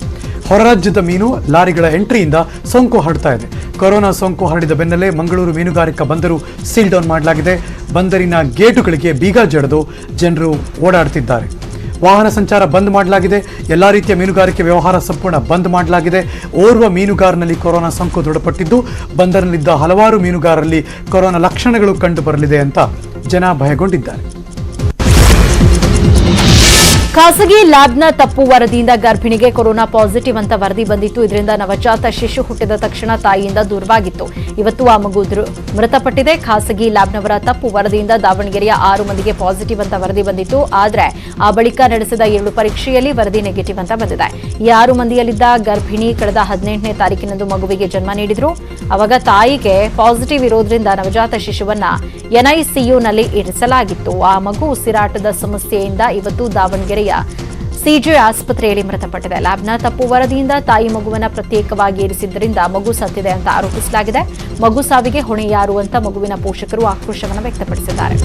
S3: ಹೊರರಾಜ್ಯದ ಮೀನು ಲಾರಿಗಳ ಎಂಟ್ರಿಯಿಂದ ಸೋಂಕು ಹರಡ್ತಾ ಇದೆ. ಕೊರೋನಾ ಸೋಂಕು ಹರಡಿದ ಬೆನ್ನಲ್ಲೇ ಮಂಗಳೂರು ಮೀನುಗಾರಿಕಾ ಬಂದರು ಸೀಲ್ ಡೌನ್ ಮಾಡಲಾಗಿದೆ. ಬಂದರಿನ ಗೇಟುಗಳಿಗೆ ಬೀಗ ಜಡಿದು ಜನರು ಓಡಾಡ್ತಿದ್ದಾರೆ. ವಾಹನ ಸಂಚಾರ ಬಂದ್ ಮಾಡಲಾಗಿದೆ. ಎಲ್ಲಾ ರೀತಿಯ ಮೀನುಗಾರಿಕೆ ವ್ಯವಹಾರ ಸಂಪೂರ್ಣ ಬಂದ್ ಮಾಡಲಾಗಿದೆ. ಓರ್ವ ಮೀನುಗಾರನಲ್ಲಿ ಕೊರೋನಾ ಸೋಂಕು ದೃಢಪಟ್ಟಿದ್ದು, ಬಂದರಿನಲ್ಲಿದ್ದ ಹಲವಾರು ಮೀನುಗಾರರಲ್ಲಿ ಕೊರೋನಾ ಲಕ್ಷಣಗಳು ಕಂಡು ಬರಲಿದೆ ಅಂತ ಜನ ಭಯಗೊಂಡಿದ್ದಾರೆ.
S1: ಖಾಸಗಿ ಲ್ಯಾಬ್ನ ತಪ್ಪು ವರದಿಯಿಂದ ಗರ್ಭಿಣಿಗೆ ಕೊರೋನಾ ಪಾಸಿಟಿವ್ ಅಂತ ವರದಿ ಬಂದಿತ್ತು. ಇದರಿಂದ ನವಜಾತ ಶಿಶು ಹುಟ್ಟಿದ ತಕ್ಷಣ ತಾಯಿಯಿಂದ ದೂರವಾಗಿತ್ತು. ಇವತ್ತು ಆ ಮಗು ಮೃತಪಟ್ಟಿದೆ. ಖಾಸಗಿ ಲ್ಯಾಬ್ನವರ ತಪ್ಪು ವರದಿಯಿಂದ ದಾವಣಗೆರೆಯ 6 ಮಂದಿಗೆ ಪಾಸಿಟಿವ್ ಅಂತ ವರದಿ ಬಂದಿತ್ತು. ಆದರೆ ಆ ಬಳಿಕ ನಡೆಸಿದ 2 ಪರೀಕ್ಷೆಯಲ್ಲಿ ವರದಿ ನೆಗೆಟಿವ್ ಅಂತ ಬಂದಿದೆ. ಈ 6 ಮಂದಿಯಲ್ಲಿದ್ದ ಗರ್ಭಿಣಿ ಕಳೆದ 18ನೇ ತಾರೀಕಿನಂದು ಮಗುವಿಗೆ ಜನ್ಮ ನೀಡಿದ್ರು. ಅವಾಗ ತಾಯಿಗೆ ಪಾಸಿಟಿವ್ ಇರೋದ್ರಿಂದ ನವಜಾತ ಶಿಶುವನ್ನ ಎನ್ಐಸಿಯುನಲ್ಲಿ ಇರಿಸಲಾಗಿತ್ತು. ಆ ಮಗು ಉಸಿರಾಟದ ಸಮಸ್ಯೆಯಿಂದ ಇವತ್ತು ದಾವಣಗೆರೆಯ ಸಿಜೆ ಆಸ್ಪತ್ರೆಯಲ್ಲಿ ಮೃತಪಟ್ಟಿದೆ. ಲ್ಯಾಬ್ನ ತಪ್ಪು ವರದಿಯಿಂದ ತಾಯಿ ಮಗುವನ್ನ ಪ್ರತ್ಯೇಕವಾಗಿ ಇರಿಸಿದ್ದರಿಂದ ಮಗು ಸತ್ತಿದೆ ಅಂತ ಆರೋಪಿಸಲಾಗಿದೆ. ಮಗು ಸಾವಿಗೆ ಹೊಣೆ ಯಾರು ಅಂತ ಮಗುವಿನ ಪೋಷಕರು ಆಕ್ರೋಶವನ್ನು ವ್ಯಕ್ತಪಡಿಸಿದ್ದಾರೆ.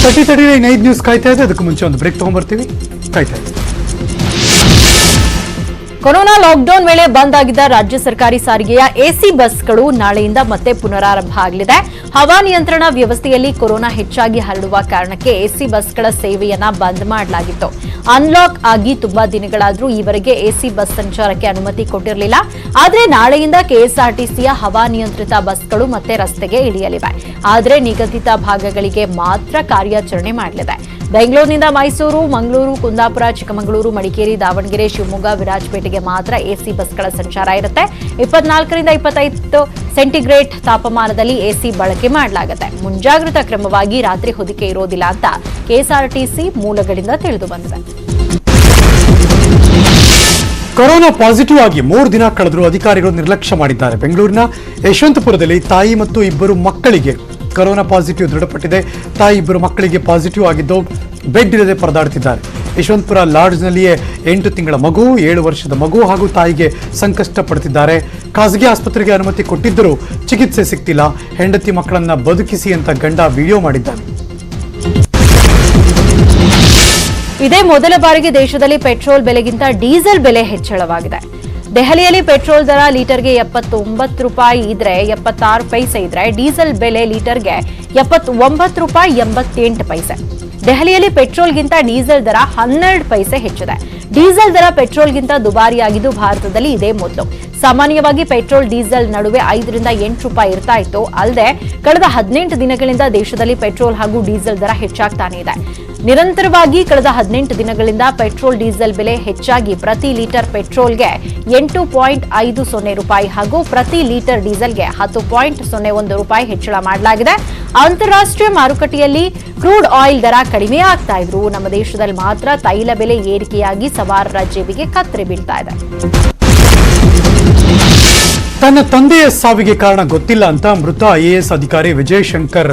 S3: 5 ನ್ಯೂಸ್ ಕಾಯ್ತಾ ಇದೆ. ಅದಕ್ಕೂ ಮುಂಚೆ ಒಂದು ಬ್ರೇಕ್ ತಗೊಂಡ್ಬರ್ತೀವಿ. ಕಾಯ್ತಾ ಇದೆ.
S1: ಕೊರೋನಾ ಲಾಕ್ಡೌನ್ ವೇಳೆ ಬಂದ್ ಆಗಿದ್ದ ರಾಜ್ಯ ಸರ್ಕಾರಿ ಸಾರಿಗೆಯ ಎಸಿ ಬಸ್ಗಳು ನಾಳೆಯಿಂದ ಮತ್ತೆ ಪುನರಾರಂಭ ಆಗಲಿದೆ. ಹವಾನಿಯಂತ್ರಣ ವ್ಯವಸ್ಥೆಯಲ್ಲಿ ಕೊರೋನಾ ಹೆಚ್ಚಾಗಿ ಹರಡುವ ಕಾರಣಕ್ಕೆ ಎಸಿ ಬಸ್ಗಳ ಸೇವೆಯನ್ನ ಬಂದ್ ಮಾಡಲಾಗಿತ್ತು. ಅನ್ಲಾಕ್ ಆಗಿ ತುಂಬಾ ದಿನಗಳಾದರೂ ಈವರೆಗೆ ಎಸಿ ಬಸ್ ಸಂಚಾರಕ್ಕೆ ಅನುಮತಿ ಕೊಟ್ಟಿರಲಿಲ್ಲ. ಆದರೆ ನಾಳೆಯಿಂದ ಕೆಎಸ್ಆರ್ಟಿಸಿಯ ಹವಾನಿಯಂತ್ರಿತ ಬಸ್ಗಳು ಮತ್ತೆ ರಸ್ತೆಗೆ ಇಳಿಯಲಿವೆ. ಆದರೆ ನಿಗದಿತ ಭಾಗಗಳಿಗೆ ಮಾತ್ರ ಕಾರ್ಯಾಚರಣೆ ಮಾಡಲಿದೆ. ಬೆಂಗಳೂರಿನಿಂದ ಮೈಸೂರು, ಮಂಗಳೂರು, ಕುಂದಾಪುರ, ಚಿಕ್ಕಮಗಳೂರು, ಮಡಿಕೇರಿ, ದಾವಣಗೆರೆ, ಶಿವಮೊಗ್ಗ, ವಿರಾಜಪೇಟೆಗೆ ಮಾತ್ರ ಎಸಿ ಬಸ್ಗಳ ಸಂಚಾರ ಇರುತ್ತೆ. 24ರಿಂದ 25 ಸೆಂಟಿಗ್ರೇಡ್ ತಾಪಮಾನದಲ್ಲಿ ಎಸಿ ಬಳಕೆ ಮಾಡಲಾಗುತ್ತೆ. ಮುಂಜಾಗ್ರತಾ ಕ್ರಮವಾಗಿ ರಾತ್ರಿ ಹೊದಿಕೆ ಇರೋದಿಲ್ಲ ಅಂತ ಕೆಎಸ್ಆರ್ಟಿಸಿ ಮೂಲಗಳಿಂದ ತಿಳಿದು ಬಂದಿದೆ.
S3: ಕೊರೋನಾ ಪಾಸಿಟಿವ್ ಆಗಿ 3 ದಿನ ಕಳೆದರೂ ಅಧಿಕಾರಿಗಳು ನಿರ್ಲಕ್ಷ್ಯ ಮಾಡಿದ್ದಾರೆ. ಬೆಂಗಳೂರಿನ ಯಶವಂತಪುರದಲ್ಲಿ ತಾಯಿ ಮತ್ತು 2 ಮಕ್ಕಳಿಗೆ ಕೊರೋನಾ ಪಾಸಿಟಿವ್ ದೃಢಪಟ್ಟಿದೆ. ತಾಯಿ 2 ಮಕ್ಕಳಿಗೆ ಪಾಸಿಟಿವ್ ಆಗಿದ್ದು ಬೆಡ್ ಇಲ್ಲದೆ ಪರದಾಡುತ್ತಿದ್ದಾರೆ. ಯಶವಂತಪುರ ಲಾಡ್ಜ್ನಲ್ಲಿಯೇ 8 ತಿಂಗಳ ಮಗು, 7 ವರ್ಷದ ಮಗು ಹಾಗೂ ತಾಯಿಗೆ ಸಂಕಷ್ಟ ಪಡುತ್ತಿದ್ದಾರೆ. ಖಾಸಗಿ ಆಸ್ಪತ್ರೆಗೆ ಅನುಮತಿ ಕೊಟ್ಟಿದ್ದರೂ ಚಿಕಿತ್ಸೆ ಸಿಗ್ತಿಲ್ಲ. ಹೆಂಡತಿ ಮಕ್ಕಳನ್ನ ಬದುಕಿಸಿ ಅಂತ ಗಂಡ ವಿಡಿಯೋ ಮಾಡಿದ್ದಾನೆ.
S1: ಇದೇ ಮೊದಲ ಬಾರಿಗೆ ದೇಶದಲ್ಲಿ ಪೆಟ್ರೋಲ್ ಬೆಲೆಗಿಂತ ಡೀಸೆಲ್ ಬೆಲೆ ಹೆಚ್ಚಳವಾಗಿದೆ. ದೆಹಲಿಯಲ್ಲಿ ಪೆಟ್ರೋಲ್ ದರ ಲೀಟರ್ಗೆ 79 ರೂಪಾಯಿ ಇದ್ರೆ 76 ಪೈಸೆ ಇದ್ರೆ ಡೀಸೆಲ್ ಬೆಲೆ ಲೀಟರ್ಗೆ 79 ರೂಪಾಯಿ 88 ಪೈಸೆ. ದೆಹಲಿಯಲ್ಲಿ ಪೆಟ್ರೋಲ್ಗಿಂತ ಡೀಸೆಲ್ ದರ 12 ಪೈಸೆ ಹೆಚ್ಚಿದೆ. ಡೀಸೆಲ್ ದರ ಪೆಟ್ರೋಲ್ಗಿಂತ ದುಬಾರಿಯಾಗಿದ್ದು ಭಾರತದಲ್ಲಿ ಇದೇ ಮೊದಲು. ಸಾಮಾನ್ಯವಾಗಿ ಪೆಟ್ರೋಲ್ ಡೀಸೆಲ್ ನಡುವೆ 5ರಿಂದ 8 ರೂಪಾಯಿ ಇರ್ತಾ ಇತ್ತು. ಅಲ್ಲದೆ ಕಳೆದ 18 ದಿನಗಳಿಂದ ದೇಶದಲ್ಲಿ ಪೆಟ್ರೋಲ್ ಹಾಗೂ ಡೀಸೆಲ್ ದರ ಹೆಚ್ಚಾಗ್ತಾನೆ ಇದೆ. ನಿರಂತರವಾಗಿ ಕಳೆದ 18 ದಿನಗಳಿಂದ ಪೆಟ್ರೋಲ್ ಡೀಸೆಲ್ ಬೆಲೆ ಹೆಚ್ಚಾಗಿ ಪ್ರತಿ ಲೀಟರ್ ಪೆಟ್ರೋಲ್ಗೆ 8.50 ರೂಪಾಯಿ ಹಾಗೂ ಪ್ರತಿ ಲೀಟರ್ ಡೀಸೆಲ್ಗೆ 10.01 ರೂಪಾಯಿ ಹೆಚ್ಚಳ ಮಾಡಲಾಗಿದೆ. ಅಂತಾರಾಷ್ಟ್ರೀಯ ಮಾರುಕಟ್ಟೆಯಲ್ಲಿ ಕ್ರೂಡ್ ಆಯಿಲ್ ದರ ಕಡಿಮೆ ಆಗ್ತಾ ಇದ್ರು ನಮ್ಮ ದೇಶದಲ್ಲಿ ಮಾತ್ರ ತೈಲ ಬೆಲೆ ಏರಿಕೆಯಾಗಿ ಸವಾರರ ಜೇಬಿಗೆ ಕತ್ತರಿ ಬೀಳ್ತಾ ಇದೆ.
S3: ತನ್ನ ತಂದೆಯ ಸಾವಿಗೆ ಕಾರಣ ಗೊತ್ತಿಲ್ಲ ಅಂತ ಮೃತ ಐಎಎಸ್ ಅಧಿಕಾರಿ ವಿಜಯ್ ಶಂಕರ್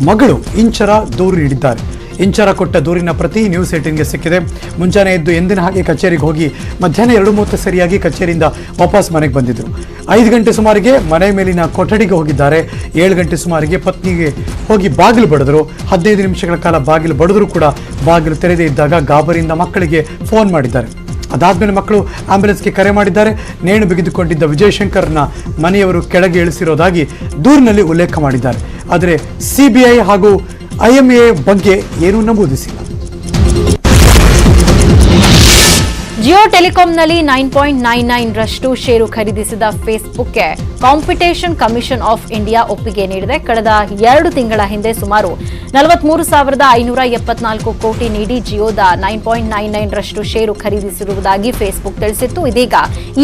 S3: ಮಗಳು ಇಂಚರ ದೂರು ನೀಡಿದ್ದಾರೆ. ಇಂಚರ ಕೊಟ್ಟ ದೂರಿನ ಪ್ರತಿ ನ್ಯೂಸ್ 18ಗೆ ಸಿಕ್ಕಿದೆ. ಮುಂಜಾನೆ ಎದ್ದು ಎಂದಿನ ಹಾಗೆ ಕಚೇರಿಗೆ ಹೋಗಿ ಮಧ್ಯಾಹ್ನ 2:30 ಸರಿಯಾಗಿ ಕಚೇರಿಯಿಂದ ವಾಪಸ್ ಮನೆಗೆ ಬಂದಿದ್ರು. 5 ಗಂಟೆ ಸುಮಾರಿಗೆ ಮನೆ ಮೇಲಿನ ಕೊಠಡಿಗೆ ಹೋಗಿದ್ದಾರೆ. 7 ಗಂಟೆ ಸುಮಾರಿಗೆ ಪತ್ನಿಗೆ ಹೋಗಿ ಬಾಗಿಲು ಬಡಿದ್ರು. 15 ನಿಮಿಷಗಳ ಕಾಲ ಬಾಗಿಲು ಬಡಿದ್ರು ಕೂಡ ಬಾಗಿಲು ತೆರೆದೇ ಇದ್ದಾಗ ಗಾಬರಿಯಿಂದ ಮಕ್ಕಳಿಗೆ ಫೋನ್ ಮಾಡಿದ್ದಾರೆ. ಅದಾದ್ಮೇಲೆ ಮಕ್ಕಳು ಆಂಬ್ಯುಲೆನ್ಸ್ಗೆ ಕರೆ ಮಾಡಿದ್ದಾರೆ. ನೇಣು ಬಿಗಿದುಕೊಂಡಿದ್ದ ವಿಜಯಶಂಕರ್ನ ಮನೆಯವರು ಕೆಳಗೆ ಇಳಿಸಿರೋದಾಗಿ ದೂರಿನಲ್ಲಿ ಉಲ್ಲೇಖ ಮಾಡಿದ್ದಾರೆ. ಆದರೆ ಸಿಬಿಐ ಹಾಗೂ ಐಎಂಎ ಬಗ್ಗೆ ಏನೂ ನಮೂದಿಸಿಲ್ಲ.
S1: ಜಿಯೋ ಟೆಲಿಕಾಂನಲ್ಲಿ 9.99 ರಷ್ಟು ಷೇರು ಖರೀದಿಸಿದ ಫೇಸ್ಬುಕ್ಗೆ ಕಾಂಪಿಟೇಷನ್ ಕಮಿಷನ್ ಆಫ್ ಇಂಡಿಯಾ ಒಪ್ಪಿಗೆ ನೀಡಿದೆ. ಕಳೆದ 2 ತಿಂಗಳ ಹಿಂದೆ ಸುಮಾರು 43,574 ಕೋಟಿ ನೀಡಿ ಜಿಯೋದ 9.99 ರಷ್ಟು ಷೇರು ಖರೀದಿಸಿರುವುದಾಗಿ ಫೇಸ್ಬುಕ್ ತಿಳಿಸಿತ್ತು. ಇದೀಗ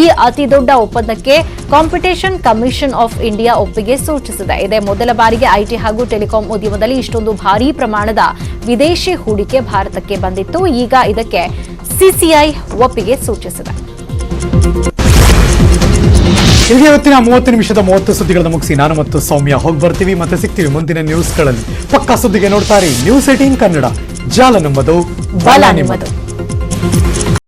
S1: ಈ ಅತಿದೊಡ್ಡ ಒಪ್ಪಂದಕ್ಕೆ ಕಾಂಪಿಟೇಷನ್ ಕಮಿಷನ್ ಆಫ್ ಇಂಡಿಯಾ ಒಪ್ಪಿಗೆ ಸೂಚಿಸಿದೆ. ಇದೇ ಮೊದಲ ಬಾರಿಗೆ ಐಟಿ ಹಾಗೂ ಟೆಲಿಕಾಂ ಉದ್ಯಮದಲ್ಲಿ ಇಷ್ಟೊಂದು ಭಾರೀ ಪ್ರಮಾಣದ ವಿದೇಶಿ ಹೂಡಿಕೆ ಭಾರತಕ್ಕೆ ಬಂದಿತ್ತು. ಈಗ ಇದಕ್ಕೆ ಸಿಸಿಐ ಒಪ್ಪಿಗೆ ಸೂಚಿಸಿದೆ.
S3: ಇಲ್ಲಿಗೆ ಇವತ್ತಿನ 30 ನಿಮಿಷದ 30 ಸುದ್ದಿಗಳನ್ನು ಮುಗಿಸಿ ನಾನು ಮತ್ತು ಸೌಮ್ಯ ಹೋಗಿ ಬರ್ತೀವಿ. ಮತ್ತೆ ಸಿಗ್ತೀವಿ ಮುಂದಿನ ನ್ಯೂಸ್ಗಳಲ್ಲಿ. ಪಕ್ಕಾ ಸುದ್ದಿಗೆ ನೋಡ್ತಾರೆ ನ್ಯೂಸ್ 18 ಕನ್ನಡ. ಜಾಲ ನಮ್ಮದು, ಬಲ ನಿಮ್ಮದು.